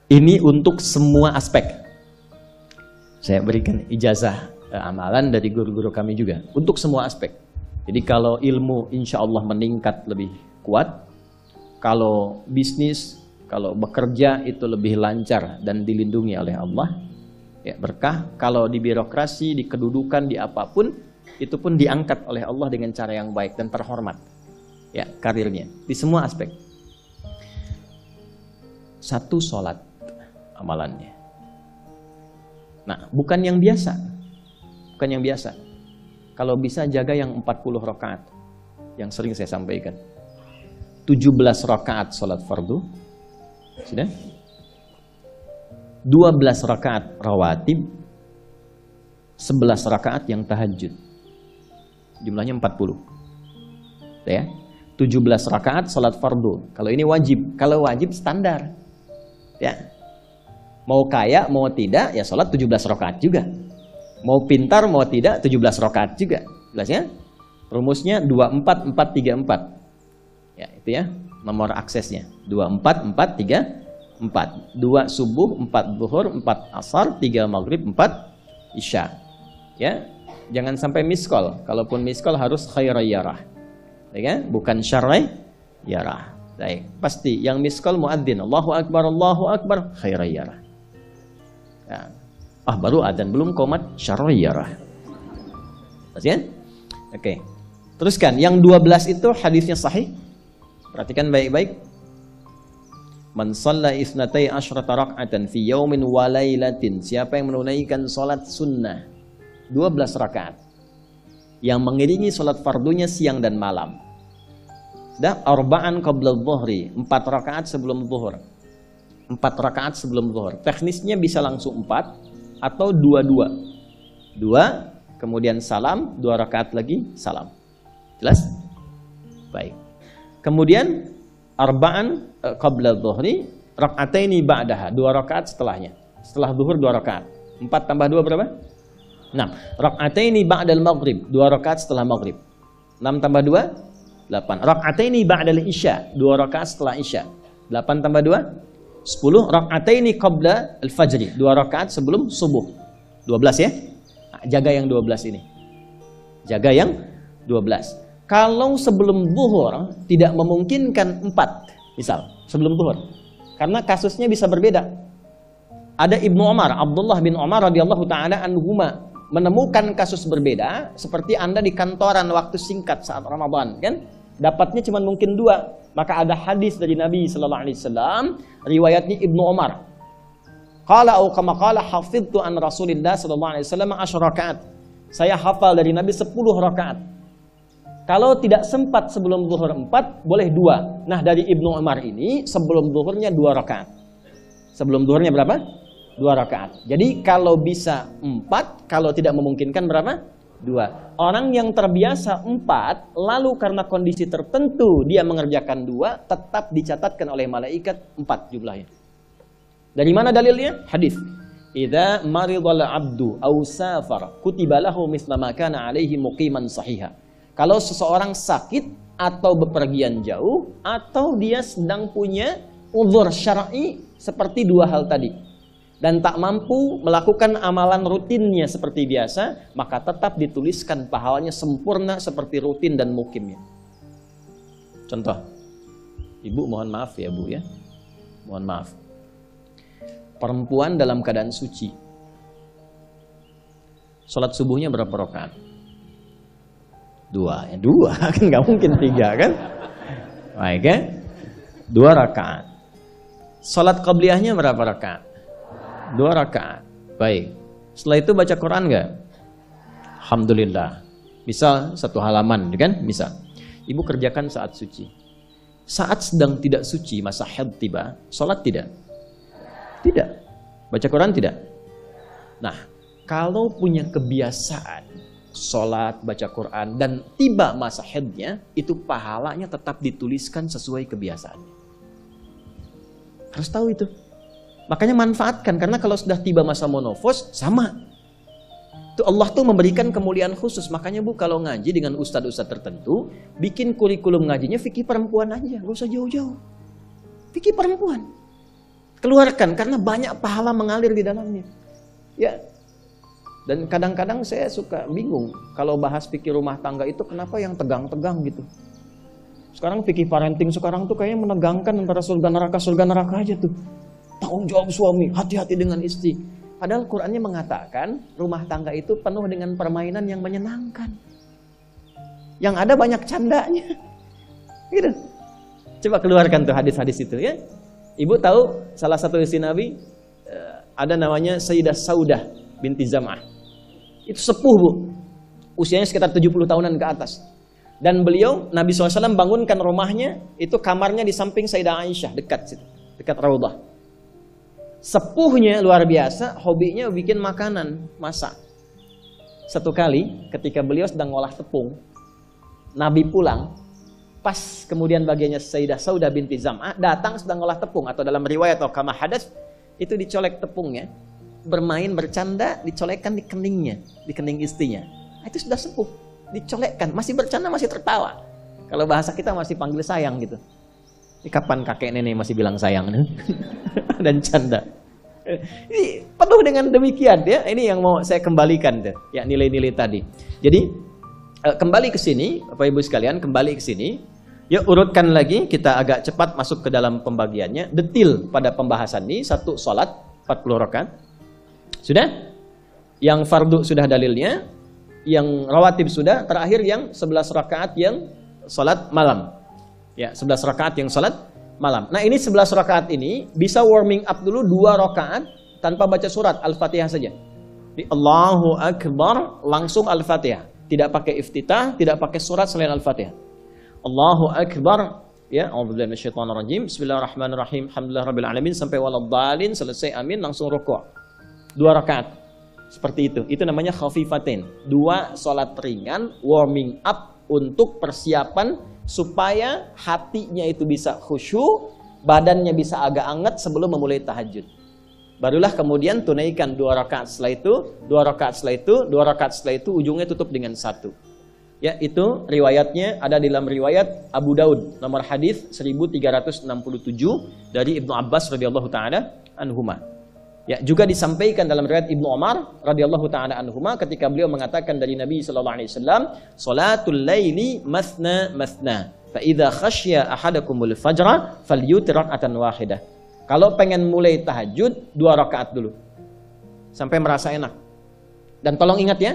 Ini untuk semua aspek. Saya berikan ijazah amalan dari guru-guru kami juga untuk semua aspek. Jadi kalau ilmu insya Allah meningkat lebih kuat, kalau bisnis, kalau bekerja itu lebih lancar dan dilindungi oleh Allah, ya berkah. Kalau di birokrasi, di kedudukan, di apapun, itu pun diangkat oleh Allah dengan cara yang baik dan terhormat. Ya, karirnya di semua aspek. Satu sholat amalannya. Nah, bukan yang biasa. Bukan yang biasa. Kalau bisa jaga yang 40 rakaat. Yang sering saya sampaikan. 17 rakaat sholat fardu. Sudah? 12 rakaat rawatib. 11 rakaat yang tahajud. Jumlahnya 40. Ya. 17 rakaat sholat fardu. Kalau ini wajib. Kalau wajib standar. Ya. Mau kaya, mau tidak, ya sholat 17 rakaat juga. Mau pintar, mau tidak, 17 rakaat juga. Jelas ya? Rumusnya 24434. Ya, itu ya. Nomor aksesnya. 24434. 2 subuh, 4 zuhur, 4 asar, 3 maghrib, 4 isya. Ya. Jangan sampai miskol. Kalaupun miskol harus khairayyarah. Ya kan? Bukan syarrayyarah. Baik. Pasti yang miskol muadzin. Allahu akbar, khairayyarah. Ya. Baru adzan belum qomat syarrayyarah. Pasti kan? Oke. Teruskan. Yang 12 itu hadisnya sahih. Perhatikan baik-baik. Man shalla isnatai asyrata rak'atan fi yaumin wa lailatin. Siapa yang menunaikan salat sunnah 12 rakaat yang mengiringi salat fardunya siang dan malam. Sudah arba'an qabla dhuhri, 4 rakaat sebelum zuhur. 4 rakaat sebelum zuhur. Teknisnya bisa langsung 4 atau 2-2. 2 kemudian salam, 2 rakaat lagi salam. Jelas? Baik. Kemudian arba'an qabla dhuhri, rak'ataini ba'daha, 2 rakaat setelahnya. Setelah zuhur 2 rakaat. 4 tambah 2 berapa? 6. Rak'ataini ba'dal maghrib, 2 rakaat setelah maghrib. 6 tambah 2, 8. Rak'ataini ba'dal isya, 2 rakaat setelah isya. 8 tambah 2, 10. Rak'ataini qabla al-fajri, 2 rakaat sebelum subuh. 12 ya. Nah, jaga yang 12 ini. Jaga yang 12. Kalau sebelum zuhur tidak memungkinkan 4, misal sebelum zuhur. Karena kasusnya bisa berbeda. Ada Ibnu Umar, Abdullah bin Umar radhiyallahu taala anhuma menemukan kasus berbeda, seperti Anda di kantoran waktu singkat saat Ramadan, kan? Dapatnya cuma mungkin 2. Maka ada hadis dari Nabi sallallahu alaihi wasallam, riwayatnya Ibnu Umar. Qala au kama qala hafidtu an Rasulillah sallallahu alaihi wasallam 10 rakaat. Saya hafal dari Nabi 10 rakaat. Kalau tidak sempat sebelum zuhur 4, boleh 2. Nah, dari Ibnu Umar ini sebelum zuhurnya 2 rakaat. Sebelum zuhurnya berapa? 2 rakaat. Jadi kalau bisa 4, kalau tidak memungkinkan berapa? 2. Orang yang terbiasa 4, lalu karena kondisi tertentu dia mengerjakan 2, tetap dicatatkan oleh malaikat 4 jumlahnya. Dari mana dalilnya? Hadis. Idza maridal 'abdu aw safara kutiba lahu mithla ma kana 'alaihi muqiman sahiha. Kalau seseorang sakit atau bepergian jauh atau dia sedang punya uzur syar'i seperti 2 hal tadi, dan tak mampu melakukan amalan rutinnya seperti biasa, maka tetap dituliskan pahalanya sempurna seperti rutin dan mukimnya. Contoh, ibu mohon maaf ya bu ya, mohon maaf. Perempuan dalam keadaan suci, sholat subuhnya berapa rakaat? 2, ya 2 kan nggak mungkin 3 kan? Baik kan? 2 rakaat. Sholat qabliyahnya berapa rakaat? 2 rakaat. Baik. Setelah itu baca Quran nggak? Alhamdulillah. Misal 1 halaman, kan? Misal. Ibu kerjakan saat suci. Saat sedang tidak suci, masa haid tiba, sholat tidak? Tidak. Baca Quran tidak? Nah, kalau punya kebiasaan sholat, baca Quran, dan tiba masa haidnya, itu pahalanya tetap dituliskan sesuai kebiasaannya. Harus tahu itu. Makanya manfaatkan, karena kalau sudah tiba masa monofos, sama. Itu Allah tuh memberikan kemuliaan khusus. Makanya bu, kalau ngaji dengan ustadz-ustadz tertentu, bikin kurikulum ngajinya fikih perempuan aja, gak usah jauh-jauh. Fikih perempuan. Keluarkan, karena banyak pahala mengalir di dalamnya. Ya. Dan kadang-kadang saya suka bingung kalau bahas fikih rumah tangga itu kenapa yang tegang-tegang gitu. Sekarang fikih parenting sekarang tuh kayaknya menegangkan antara surga neraka aja tuh. Tanggung jawab suami, hati-hati dengan istri. Padahal Qur'annya mengatakan rumah tangga itu penuh dengan permainan yang menyenangkan. Yang ada banyak candanya. Gitu. Coba keluarkan tuh hadis-hadis itu ya. Ibu tahu salah satu istri Nabi ada namanya Sayyidah Saudah binti Zam'ah. Itu sepuh, Bu. Usianya sekitar 70 tahunan ke atas. Dan beliau, Nabi SAW bangunkan rumahnya, itu kamarnya di samping Sayyidah Aisyah, dekat situ, dekat Raudhah. Sepuhnya luar biasa, hobinya bikin makanan, masak. Satu kali ketika beliau sedang ngolah tepung, Nabi pulang, pas kemudian bagiannya Sayyidah Saudah binti Zam'ah datang sedang ngolah tepung, atau dalam riwayat atau kama hadas itu dicolek tepungnya, bermain bercanda, dicolekkan di keningnya, di kening istrinya. Itu sudah sepuh, dicolekkan, masih bercanda, masih tertawa. Kalau bahasa kita masih panggil sayang gitu. Ini kapan kakek nenek masih bilang sayang dan canda. Ini penuh dengan demikian ya. Ini yang mau saya kembalikan tuh, ya nilai-nilai tadi. Jadi kembali ke sini, Bapak Ibu sekalian, kembali ke sini. Ya urutkan lagi, kita agak cepat masuk ke dalam pembagiannya. Detil pada pembahasan ini, satu sholat 40 rakaat. Sudah? Yang fardu sudah dalilnya, yang rawatib sudah, terakhir yang 11 rakaat yang sholat malam. Ya, 11 rakaat yang sholat malam. Nah, ini 11 rakaat ini bisa warming up dulu 2 rakaat tanpa baca surat Al-Fatihah saja. Di Allahu Akbar langsung Al-Fatihah, tidak pakai iftitah, tidak pakai surat selain Al-Fatihah. Allahu Akbar, ya, a'udzubillahi minasyaitonirrajim. Bismillahirrahmanirrahim. Alhamdulillahirabbil alamin sampai waladhdallin, selesai amin langsung rukuk. 2 rakaat. Seperti itu. Itu namanya khafifatain. 2 salat ringan, warming up untuk persiapan supaya hatinya itu bisa khusyuk, badannya bisa agak anget sebelum memulai tahajud. Barulah kemudian tunaikan 2 rakaat setelah itu, 2 rakaat setelah itu, 2 rakaat setelah itu, ujungnya tutup dengan 1. Ya, itu riwayatnya ada dalam riwayat Abu Daud, nomor hadis 1367 dari Ibnu Abbas radhiyallahu taala anhuma. Ya, juga disampaikan dalam riwayat Ibnu Umar radhiyallahu taala anhuma ketika beliau mengatakan dari Nabi sallallahu alaihi wasallam, "Shalatul laili mathna mathna, fa idza khasya ahadakumul fajra falyutir rak'atan wahidah." Kalau pengen mulai tahajud 2 rakaat dulu. Sampai merasa enak. Dan tolong ingat ya,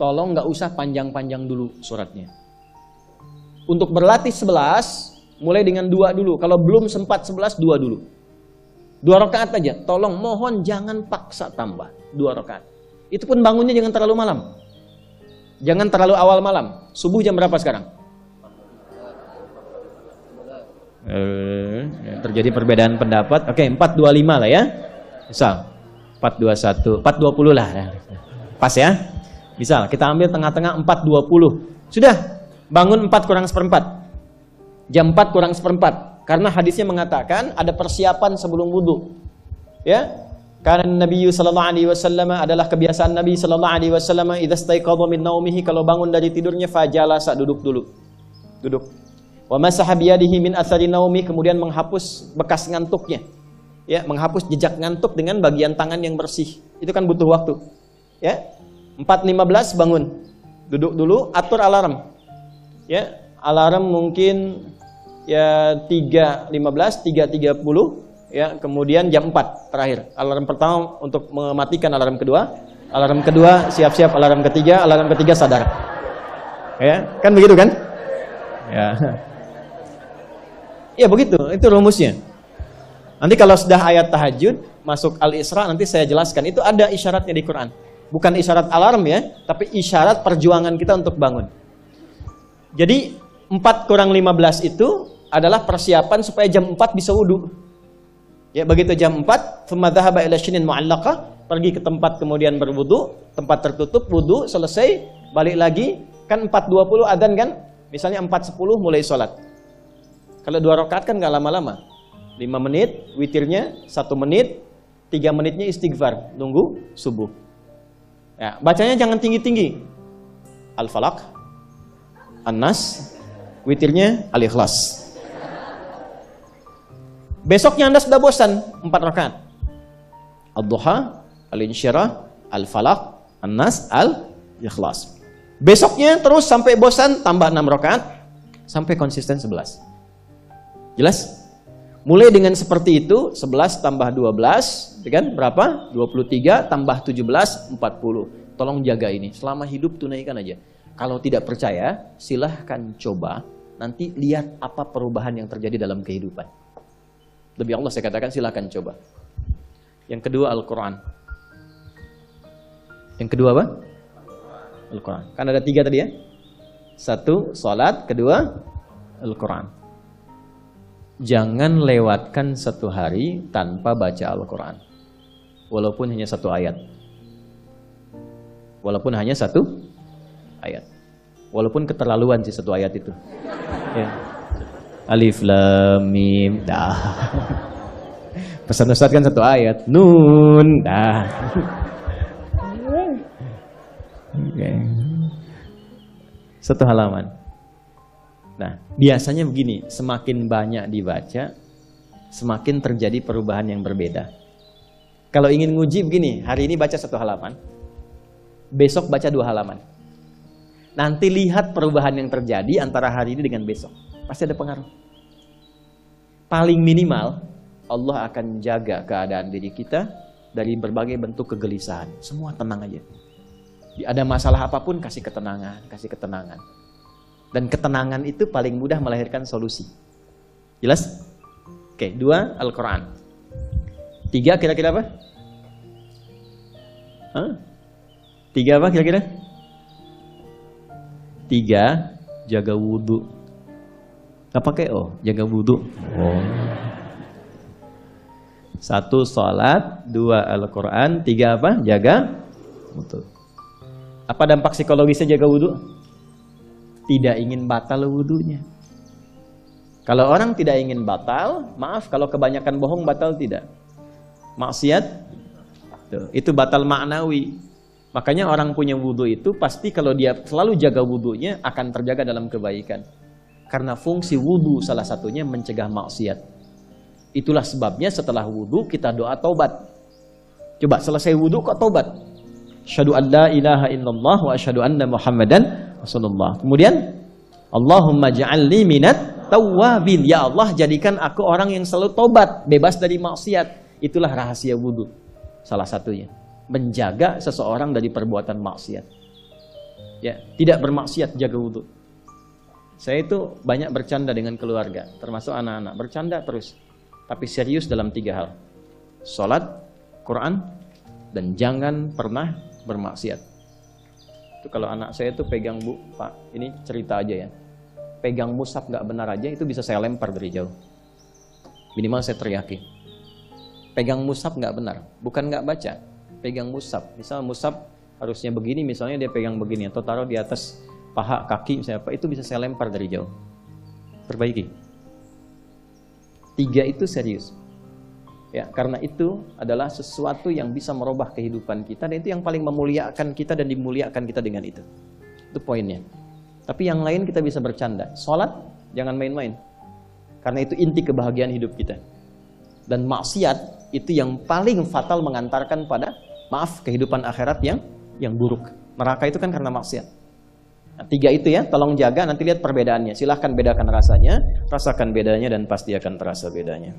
tolong nggak usah panjang-panjang dulu suratnya. Untuk berlatih 11, mulai dengan 2 dulu. Kalau belum sempat 11, 2 dulu. 2 rakaat aja, tolong mohon jangan paksa tambah 2 rakaat. Itu pun bangunnya jangan terlalu malam. Jangan terlalu awal malam. Subuh jam berapa sekarang? Terjadi perbedaan pendapat. Oke, 4.25 lah ya. Misal 4.21, 4.20 lah. Pas ya. Misal kita ambil tengah-tengah 4.20. Sudah, bangun 4 kurang seperempat. Jam 4 kurang seperempat. Karena hadisnya mengatakan ada persiapan sebelum wudu. Ya. Karena Nabi sallallahu alaihi wasallam adalah kebiasaan Nabi sallallahu alaihi wasallam idza staiqadha min naumihi, kalau bangun dari tidurnya fajalasa, duduk dulu. Duduk. Wa masaha biyadihi min athari naumi, kemudian menghapus bekas ngantuknya. Ya, menghapus jejak ngantuk dengan bagian tangan yang bersih. Itu kan butuh waktu. Ya. 4.15 bangun. Duduk dulu, atur alarm. Ya, alarm mungkin ya 3.15, 3.30 ya, kemudian jam 4 terakhir. Alarm pertama untuk mematikan alarm kedua. Alarm kedua siap-siap, alarm ketiga sadar. Ya, kan begitu kan? Ya. Ya begitu, itu rumusnya. Nanti kalau sudah ayat tahajud masuk Al-Isra nanti saya jelaskan. Itu ada isyaratnya di Quran. Bukan isyarat alarm ya, tapi isyarat perjuangan kita untuk bangun. Jadi 4 kurang 15 itu adalah persiapan supaya jam 4 bisa wudu. Ya, begitu jam 4, thumma dhahaba ila shinin mu'allaqah, pergi ke tempat kemudian berwudu, tempat tertutup, wudu, selesai, balik lagi, kan 4.20 adzan kan? Misalnya 4.10 mulai sholat. Kalau 2 rakaat kan nggak lama-lama. 5 menit, witirnya 1 menit, 3 menitnya istighfar, nunggu subuh. Ya, bacanya jangan tinggi-tinggi. Al-Falaq, An-Nas, witirnya Al-Ikhlas. Besoknya Anda sudah bosan 4 rakaat. Ad-duha, al-insyirah, al-falaq, an-nas, al-ikhlas. Besoknya terus sampai bosan tambah 6 rakaat sampai konsisten 11. Jelas? Mulai dengan seperti itu 11 tambah 12, kan berapa? 23 tambah 17 40. Tolong jaga ini. Selama hidup tunaikan aja. Kalau tidak percaya, silahkan coba. Nanti lihat apa perubahan yang terjadi dalam kehidupan. Demi Allah saya katakan silahkan coba. Yang kedua Al-Quran. Yang kedua apa? Al-Quran. Kan ada 3 tadi ya. 1, salat. Kedua, Al-Quran. Jangan lewatkan 1 hari tanpa baca Al-Quran. Walaupun hanya 1 ayat. Walaupun hanya 1 ayat. Walaupun keterlaluan sih 1 ayat itu. Ya. Alif Lam Mim dah. Pesan Ustaz kan 1 ayat. Nun dah. Okay. 1 halaman. Nah, biasanya begini, semakin banyak dibaca, semakin terjadi perubahan yang berbeda. Kalau ingin nguji begini, hari ini baca 1 halaman, besok baca 2 halaman. Nanti lihat perubahan yang terjadi antara hari ini dengan besok. Pasti ada pengaruh. Paling minimal, Allah akan jaga keadaan diri kita dari berbagai bentuk kegelisahan. Semua tenang aja. Ada masalah apapun, kasih ketenangan, kasih ketenangan. Dan ketenangan itu paling mudah melahirkan solusi. Jelas? Oke, 2, Al-Quran. 3 kira-kira apa? 3 apa kira-kira? 3, jaga wudhu. Gak pakai jaga wudhu. 1, salat. 2, Al-Quran. 3 apa? Jaga wudhu. Apa dampak psikologisnya jaga wudhu? Tidak ingin batal wudhunya. Kalau orang tidak ingin batal, maaf kalau kebanyakan bohong batal tidak. Maksiat, itu batal maknawi. Makanya orang punya wudhu itu pasti kalau dia selalu jaga wudhunya akan terjaga dalam kebaikan. Karena fungsi wudhu salah satunya mencegah maksiat. Itulah sebabnya setelah wudhu kita doa taubat. Coba selesai wudhu kok taubat. Asyhadu an la ilaha illallah wa asyhadu anna Muhammadan Rasulullah. Kemudian Allahumma ja'alni minat tawwabin. Ya Allah, jadikan aku orang yang selalu tobat, bebas dari maksiat. Itulah rahasia wudhu. Salah satunya menjaga seseorang dari perbuatan maksiat. Ya, tidak bermaksiat, jaga wudhu. Saya itu banyak bercanda dengan keluarga, termasuk anak-anak. Bercanda terus, tapi serius dalam 3 hal. Salat, Quran, dan jangan pernah bermaksiat. Itu kalau anak saya itu pegang, Bu, Pak, ini cerita aja ya. Pegang mushaf nggak benar aja itu bisa saya lempar dari jauh. Minimal saya teriaki. Pegang mushaf nggak benar, bukan nggak baca. Pegang mushaf. Misal mushaf harusnya begini, misalnya dia pegang begini atau taruh di atas paha kaki misalnya apa, itu bisa saya lempar dari jauh. Perbaiki. 3 itu serius. Ya, karena itu adalah sesuatu yang bisa merubah kehidupan kita dan itu yang paling memuliakan kita dan dimuliakan kita dengan itu. Itu poinnya. Tapi yang lain kita bisa bercanda. Sholat jangan main-main. Karena itu inti kebahagiaan hidup kita. Dan maksiat itu yang paling fatal mengantarkan pada kehidupan akhirat yang buruk. Neraka itu kan karena maksiat. Nah, 3 itu ya, tolong jaga, nanti lihat perbedaannya. Silahkan bedakan rasanya, rasakan bedanya dan pasti akan terasa bedanya.